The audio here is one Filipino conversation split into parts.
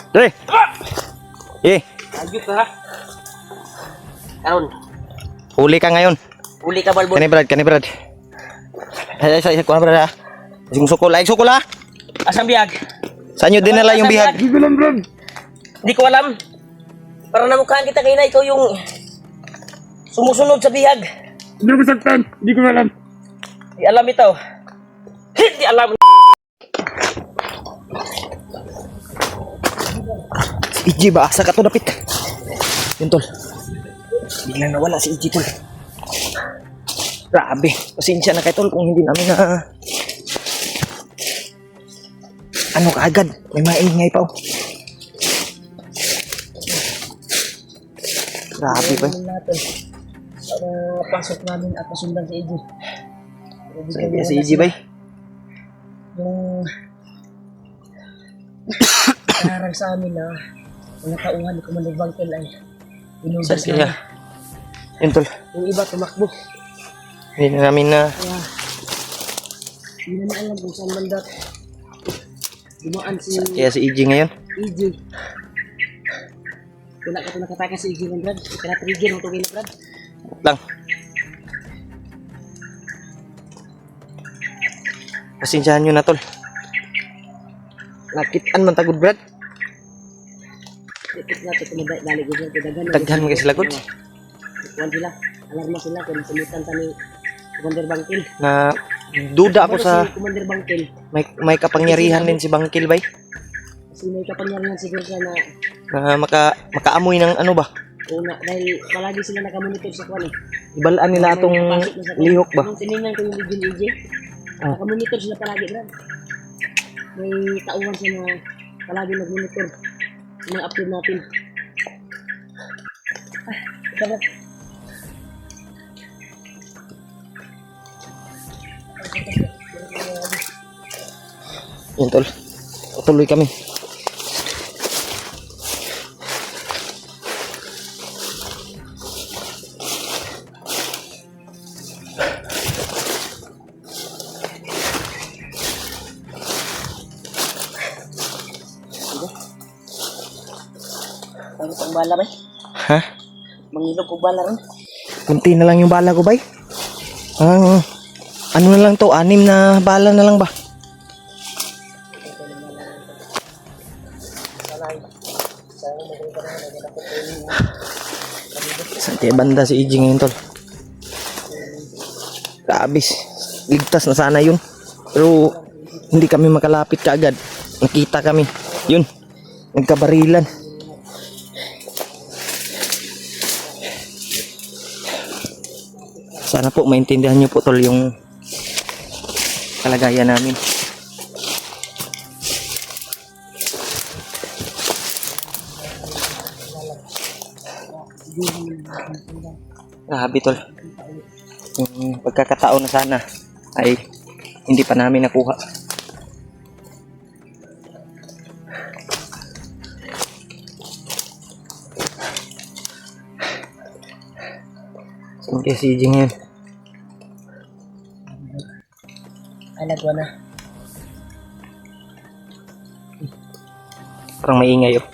Dre. Eh, Ayun ka ha. Karon, uli ka ngayon. uli ka balbon. Kani Brad. Ay, kuha Brad ha. Sing sukol, ay sukol ha. Asang biyag? Saan nyo dinala yung bihag? Di ko alam, bro. Di ko alam. Para namukhaan kita kayo na ikaw yung sumusunod sa bihag. Hindi ko saktan. Hindi ko alam. Di alam ito. Hindi alam. Si EJ ba? Asa ka to dapit? Yun tol. Biglang nawala si EJ tol. Grabe. Pasensya na kay tol kung hindi namin na... Ano kaagad? May maingay pa oh. Grabe ba? Para pasok namin at pasundan si EJ. Sabi si EJ ba? Yung karang sa amin na mga tauhan ni Commander Bangkel ay inugas Saan kaya? namin. Yun tol. Yung iba tumakbo. Hindi na namin na... Kaya hindi na alam kung saan mandat. Dumaan si Kaya si EJ ngayon. EJ. Wala ka ito nakatakas si EJ ng Brad. Ikana-trigger mo ito kayo Brad. Lang. Pasensyahan nyo na tol. Nakitaan man tagod Brad. Ikit na ito dali ko dyan. Taghan mo kasi lagod. Ikuan sila. Alarma sila kung nasimutan ta ni Commander Bangkel. Na duda ako sa Si Commander Bangkel. may kapangyarihan din si Bangkil bay. Kasi may kapangyarihan siguro siya na Na makaamoy ng ano ba? una. Dahil palagi sila nakamonitor sa kwan eh. Ibalaan nila atong lihok ba? Kung tinignan ko yung video ni EJ, Ah. nakamonitor sila palagi Brad. May tauhan siya na palagi nag-monitor sa mga upload natin. Ito Brad. Yan tol. Tuloy kami. Ano pang bala ba? Ha? Mangilog ko bala rin. Kunti na lang yung bala ko bay. Ah, ano na lang to? 6 na bala na lang ba? Saan kaya banda si EJ ngayon tol? Grabe. Ligtas na sana yun. Pero hindi kami makalapit kaagad. Nakita kami. Yun. Nagkabarilan. Sana po maintindihan niyo po tol yung kalagayan namin. Grabe tol. Yung pagkakataon na sana ay hindi pa namin nakuha. Saan kaya si EJ ngayon? Alagwa na. Parang maingay oh.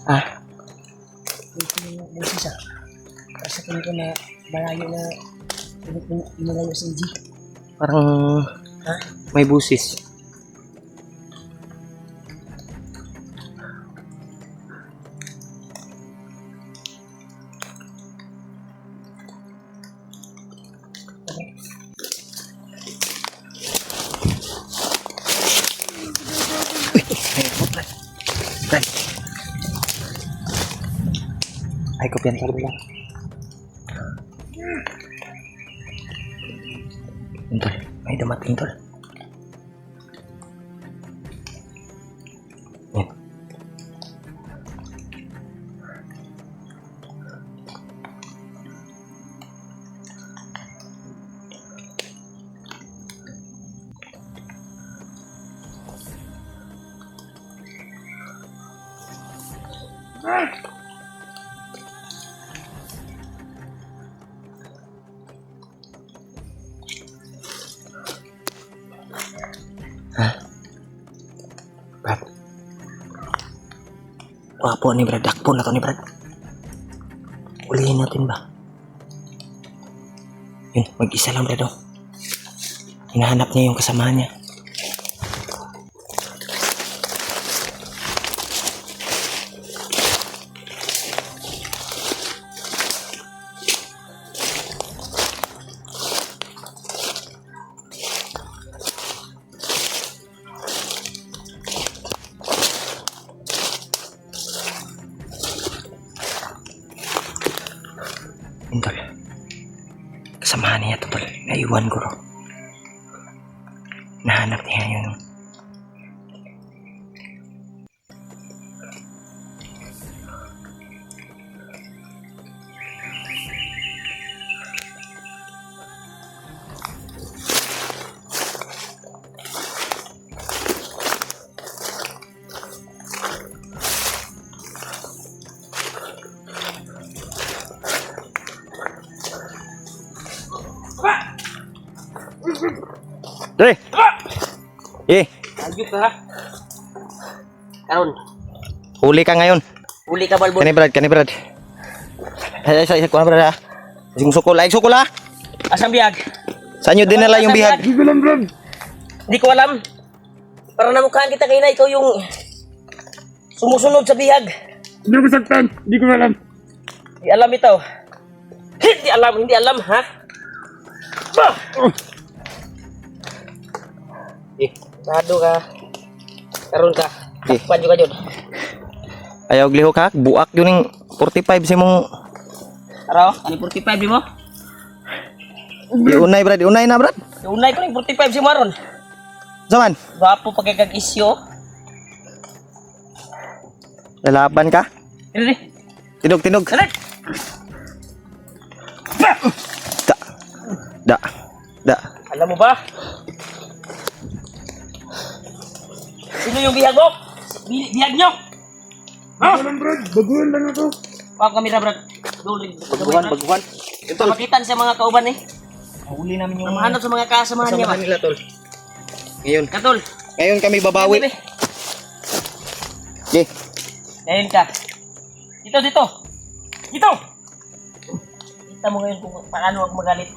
Ah, Busi siya. Kasi tingin ko na malayo na inalayo si EJ. parang Ha? may busis. Ay, kopian sa lang. Tol, may dumating tol. Yan. Wapo ni Brad. Dakpo na to ni Brad. Ulihin natin ba? Yun, mag-isa lang Brad. Oh. Hinahanap niya yung kasamahan niya. Tol. Kasamahan niya to, Tol. Naiwan ko ro. Nahanap niya yun. Dre! Eh, Ayup ka ha. Karon, huli ka ngayon. huli ka balbon. Kani Brad. Ay, kuha Brad ha. Sing sukol, ay sukol ha. Asang bihag? Saan nyo dinala yung bihag? Hindi ko alam, Brad. Hindi ko alam. Para namukhaan kita kayo na ikaw yung sumusunod sa bihag. Hindi ko saktan. Hindi ko alam. Hindi alam ito. Hindi alam ha? Bah! Sado ka. Karon ka. Eh. Takpan ka dyan. Ayaw glihok ha. Buak yun yung 45 si mong... Araw, ano 45 di mo? Iunay Brad, iunay na Brad. Unay ko yung 45 si Maron. Saman, Gwapo pagkakag-isyo. lalaban ka. Dili. Tinog. Dali. Da. Alam mo ba? Sino yung bihag mo? Bihag nyo? Hindi ko alam, Brad. Baguhan lang ako. Pag kamera brad. Baguhan. Ito makitan sa mga kauban eh. Huli namin yung Mahanap sa mga kasamahan niya ba? nila, Tol. Ngayon. Katol. Ngayon kami babawi. Bebe. Okay. Ngayon ka. Dito. Dito. Kita mo ngayon kung paano ako magalit.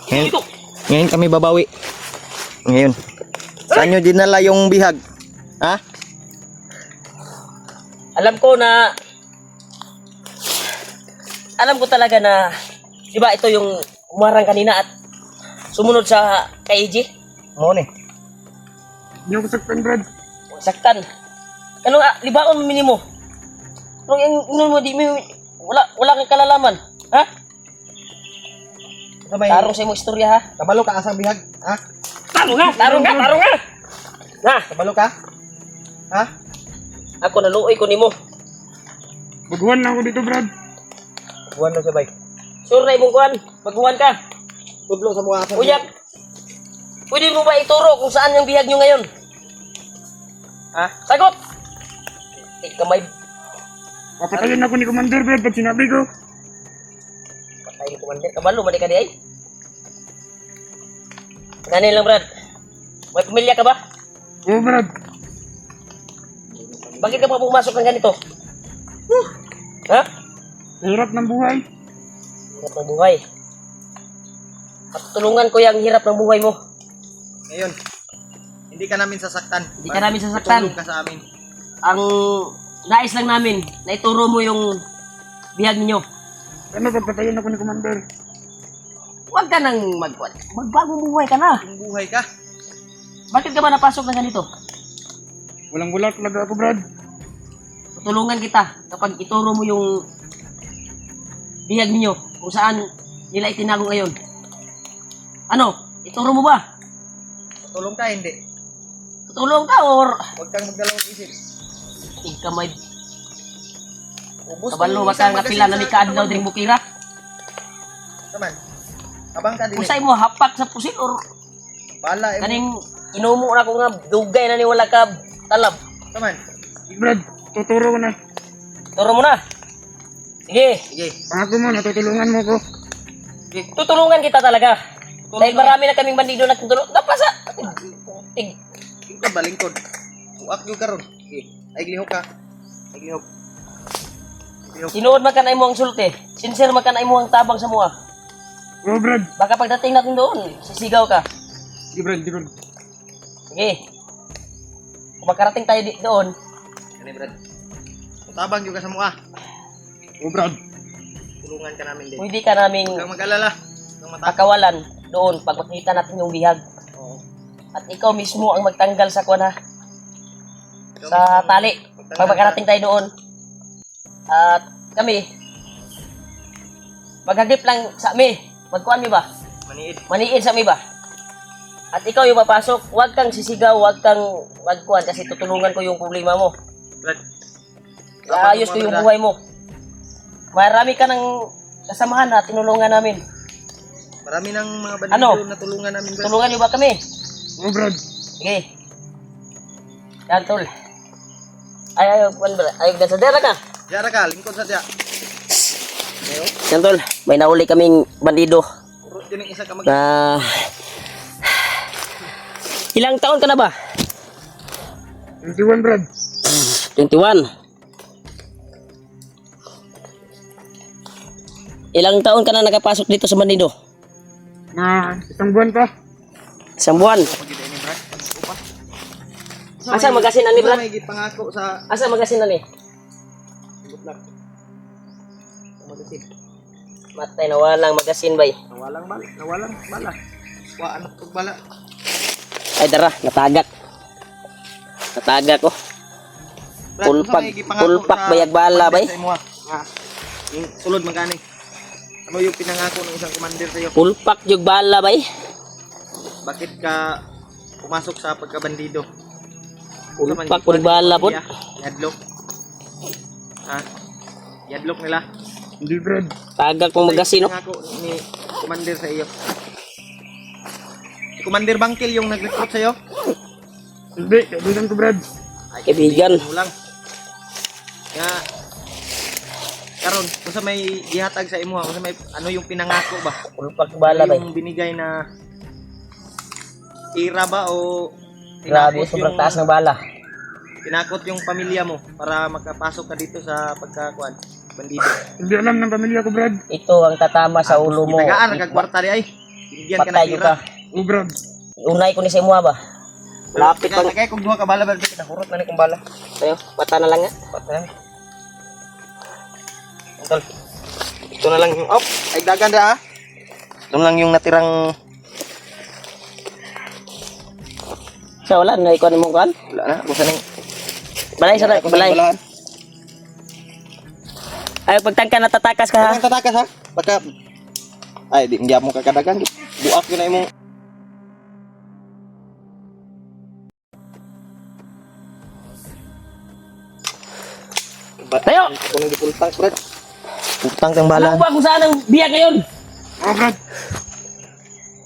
Ngayon, Dito. ngayon kami babawi. Ngayon. Saan nyo dinala yung bihag? Ha? Alam ko talaga na, di ba ito yung umarang kanina at sumunod sa kay EJ? Mo ni. Hindi ako saktan, Brad. Saktan. Ano nga, libaon mo minimo? Ano yung mo, di mo, wala kang kalalaman. Ha? Tarong sa imong istorya ha? Kabalo ka asang bihag? Ha? Tarong nga! Na! Kabalo ka? Ha? Ako naluoy ko nimo. Baguhan lang ako dito, Brad. Buwan na siya bay. Sure na imong kuhan. Magkuhan ka. Tudlo sa mga asang Uyak. Pwede mo ba ituro kung saan yung bihag nyo ngayon? Ha? Sagot! Kamay. Papatayin ako ni Commander, Brad, pag sinabi ko. Patay ni Commander. Kabalo, mali ka di ay. Ganun lang, Brad. May pamilya ka ba? Oo, Brad. Bakit ka pa pumasok ng ganito? Ha? Hirap ng buhay. Hirap ng buhay. At tulungan ko yung hirap ng buhay mo. Ngayon, hindi ka namin sasaktan. Hindi ka namin sasaktan. Tutulong ka sa amin. Ang nais lang namin na ituro mo yung bihag ninyo. Ano, papatayin ako ni Commander. Huwag ka nang magbagong buhay ka na. Yung buhay ka. Bakit ka ba napasok ng ganito? Walang-wala talaga ako, Brad. Tutulungan kita kapag ituro mo yung bihag ninyo kung saan nila itinago ngayon. Ano? Ituro mo ba? Tutulong ka, hindi. Tutulong ka or Huwag kang magdalawang isip. kamay Ubus kabalo mo ba ka nga pila na mikaad daw dring bukira? Saman. Abang ka din. Kung sa'yo mo hapak sa pusit or Bala. kaning inumo na ko nga dugay na ni wala ka talab. Saman. Brad, tuturo ko na. Turo mo na. Sige. Sige. Pangako mo, natutulungan mo ko. Tutulungan kita talaga. Dahil marami na kaming bandido na tutulong. Napasa. Tig. Ikaw balingkod. Uak yung karon. Sige. Ay glihok ka. Naglihok. Tinuod man ka na imo ang sulti. Sincere man ka na imo ang tabang sa mua. Oo, Brad. Baka pagdating natin doon, sisigaw ka. Sige, Brad. Sige, Brad. Sige. Kung makarating tayo doon, Kani Brad. Tabang yung ka sa mukha. Oo, Brad. Tulungan ka namin din. pwede ka naming Huwag kang mag-alala. Huwag kang matakot. pakawalan doon pag makita natin yung bihag. Oo. At ikaw mismo ang magtanggal sa kuwan ha, Ikaw sa mismo, tali. magtanggal Pag makarating tayo doon. At kami, maghagip lang sa mi. Magkuhan mi ba? Maniid. Maniid sa mi ba? At ikaw yung papasok, huwag kang sisigaw, huwag kang magkuhan kasi tutulungan ko yung problema mo. Brad. Ayos ko yung buhay mo. Marami ka ng kasamahan na tinulungan namin. Marami ng mga bandido Ano? na tulungan namin, Brad. Tulungan niyo ba kami? Oo, Brad. Sige. Yan, tol. Ayaw na sa dera ka. Diara ka, lingkod sa diya. Yan, tol. May nauli kaming bandido Urot yun yung isa ka mag... na... Ilang taon ka na ba? 21, Brad. 21. Ilang taon ka na nakapasok dito sa bandido? Isang buwan pa. Isang buwan. Pagkita ni Brad. Upa. Asa magasin na ni Brad? May pangako sa... Asa magasin na ni? Good luck. Magasin. Matay na walang magasin bay. Nawalang bala. Nawalang bala. Waan ako bala. Ay dara, natagak. Natagak ko. Brad, Pulpak, unsa may gipangako pulpak sa- bayag bala bay. sa imo, ha? Nga. Yung sulod man kani. Ano yung pinangako ng isang commander sa'yo? Pulpak jug bala bay. Bakit ka pumasok sa pagkabandido? Pulpak pud bala pod. Yadlok. Ha? Yadlok nila. Hindi, Brad. Tagak mong magasin no. Pangako ni commander sa iyo. Si Commander Bangkil yung nag-recruit sa'yo? Hindi, kaibigan ko, Brad. Ay, Kaibigan. mo lang. Nga, karon, kung sa may ihatag sa imo, kung sa may ano yung pinangako ba? Pulpak bala bay. Yung binigay na tira ba o Grabe, tinakot sobrang taas ng bala. tinakot yung pamilya mo para makapasok ka dito sa pagkakuan bandido. Hindi alam ng pamilya ko, Brad. Ito ang tatama sa ulo mo. Gitagaan nagkwarta di ay. Bigyan ka Patay ng yun tira. ka. Oo, Brad. Unay ko ni sa imo ba? Lapit pang Kaya kung duha ka bala ba nahurot na ni kung bala. tayo. Pata na lang nga. Patay. Tol. Ito na lang yung ay dagan da ah. Ito lang yung natirang Sa wala na ikaw mo kan. wala na. Busa ning Balay sa balay. balahan. Ay pagtangka natatakas ka ha. Ang tatakas ha. Baka ay di mo kakadagan. Buak yun na imong Tayo. Kung hindi pultang, Brad. Pultang kang bala. Alam mo ba kung saan ang biyak ngayon? Oo, Brad.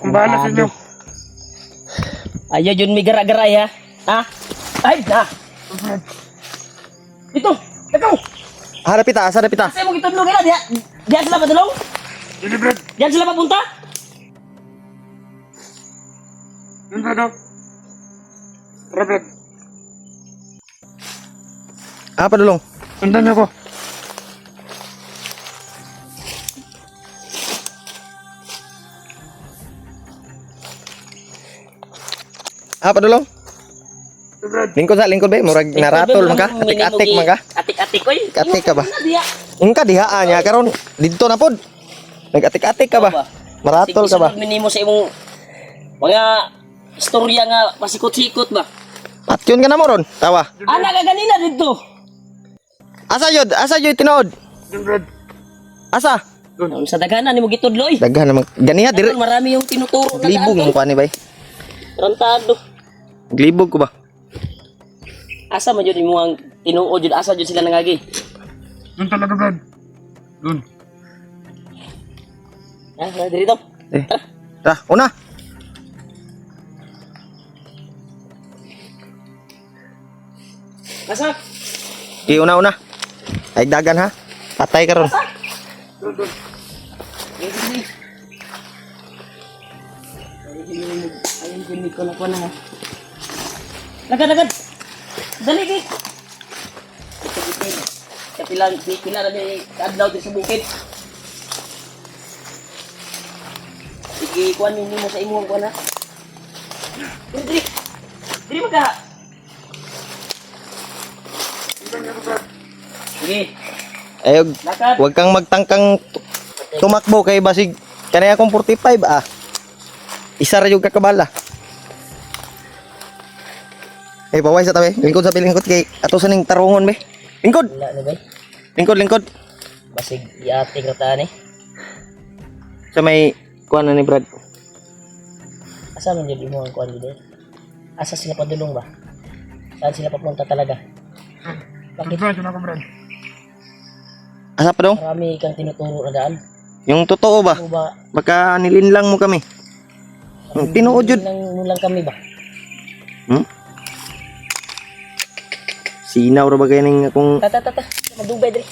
Ang bahala sa inyo. Ayaw yun may gara-garay ha. Ha? Ay na. Oo, Brad. Ito. Ikaw. Harap ita, harap ita. Kasi mo gitudlo nila. Diyan sila padulong. Hindi, Brad. Diyan sila papunta. Yun, Brad, oh. Tara, Brad. Apa dulong? Sundan niyo ko. Apa dulong? Ito, Brad. Lingkod ba? Murag naratol man ka? Atik-atik man ka? Atik-atik ko eh. Atik ka ba? Diya. Ingka dihaan niya karon dito na pod. Nag-atik-atik ka ba? Maratol ka ba? Sige, minimo sa imong mga istorya nga pasikot-sikot ba? Patyon ka na mo ron. Tawa. Ana ka ganina dito. Asa yun tinuod? Yun, Brad. Asa? Ang sa daghanan nimo gitudlo eh. Daghan naman. Ganiha dire. Marami yung tinuturo na Glibog mo pa ni bay. Tarantado. Glibog ko ba? Asa man jud imo ang tinuod jud asa jud sila nangagi. Doon talaga, Brad. Doon. Ha, dito. Eh. Tara, una. Asa? Di una. Ay dagan ha. Patay ka ron. Doon, doon. Ayun gini ko na ha. Lagad. Dali git. pila na may kadlaw din sa bukid. Sige, kuhan ninyo mo sa imuhang kuhan ha. Dili. Dili magka. Sige, Ayog, lakad. huwag kang magtangkang tumakbo kay basig. Kanaya akong 45 ah. Isa ra yung kakabala. Eh, paway sa tabi. Lingkod sa lingkod kay ato sa ning tarungon be. Lingkod. Wala na ba? Lingkod. Basig iate krataan eh. Sa may kuan na ni Brad. Asa man yun mo ang kuhan dito? Asa sila padulong ba? Saan sila papunta talaga? Bakit? Brad, yun ako, Brad. Asa pa daw? Marami kang tinuturo na daan. Yung totoo ba? Ano ba? Baka nilinlang mo kami. Yung tinuod yun. Nulang kami ba? Hmm? Sinaw ra ba kayo ning akong Tata. Madubay diri.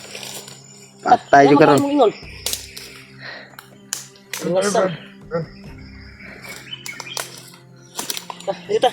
patay yung karon. Ingol. Ingasam. Dito.